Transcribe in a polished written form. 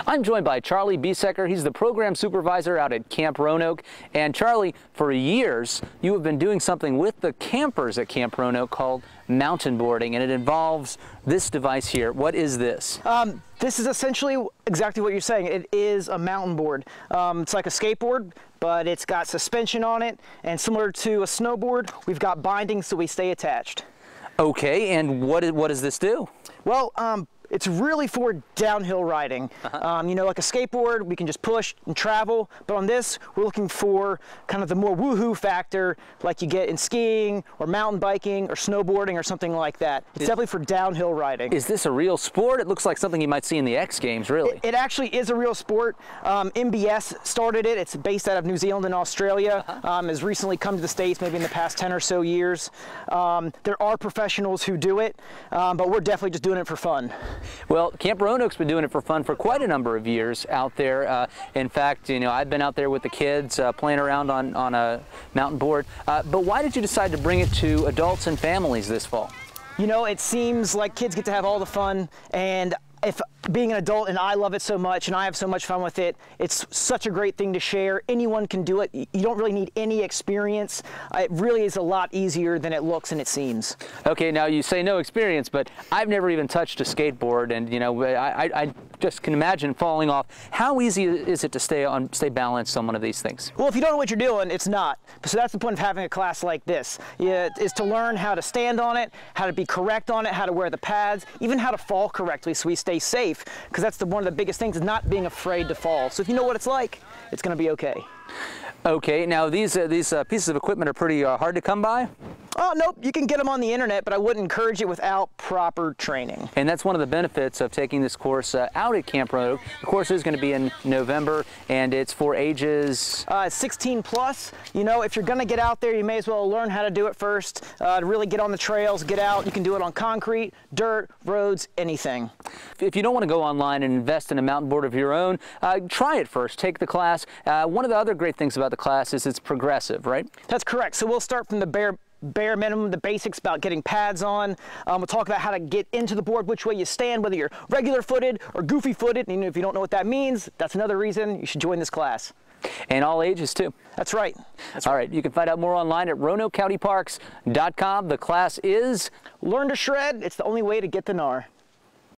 I'm joined by Charlie Biesecker. He's the program supervisor out at Camp Roanoke. And Charlie, for years, you have been doing something with the campers at Camp Roanoke called mountain boarding, and it involves this device here. What is this? This is essentially exactly what you're saying. It is a mountain board. It's like a skateboard, but it's got suspension on it, and similar to a snowboard, we've got bindings so we stay attached. Okay, and what does this do? Well, it's really for downhill riding. You know, like a skateboard, we can just push and travel, but on this, we're looking for kind of the more woohoo factor like you get in skiing or mountain biking or snowboarding or something like that. It's definitely for downhill riding. Is this a real sport? It looks like something you might see in the X Games, really. It actually is a real sport. MBS started it. It's based out of New Zealand and Australia. Has recently come to the States maybe in the past 10 or so years. There are professionals who do it, but we're definitely just doing it for fun. Well, Camp Roanoke's been doing it for fun for quite a number of years out there. In fact, you know, I've been out there with the kids playing around on a mountain board. But why did you decide to bring it to adults and families this fall? You know, it seems like kids get to have all the fun, and if being an adult and I love it so much and I have so much fun with it, it's such a great thing to share. Anyone can do it. You don't really need any experience. It really is a lot easier than it looks and it seems. Okay, now you say no experience, but I've never even touched a skateboard, and you know, I just can imagine falling off. How easy is it to stay balanced on one of these things? Well, if you don't know what you're doing, it's not. So that's the point of having a class like this, is to learn how to stand on it, how to be correct on it, how to wear the pads, even how to fall correctly so we stay safe, because that's one of the biggest things, is not being afraid to fall. So if you know what it's like, it's going to be okay. Okay, now these pieces of equipment are pretty hard to come by? Oh, nope, you can get them on the internet, but I wouldn't encourage it without proper training. And that's one of the benefits of taking this course out at Camp Roanoke. The course is going to be in November, and it's for ages? 16 plus. You know, if you're going to get out there, you may as well learn how to do it first, to really get on the trails, get out. You can do it on concrete, dirt, roads, anything. If you don't want to go online and invest in a mountain board of your own, try it first. Take the class. One of the other great things about the class is it's progressive, right? That's correct. So we'll start from the bare minimum, the basics about getting pads on. We'll talk about how to get into the board, which way you stand, whether you're regular footed or goofy footed. And if you don't know what that means, that's another reason you should join this class. And all ages too. That's right. All right, you can find out more online at RoanokeCountyParks.com. The class is Learn to Shred. It's the only way to get the gnar.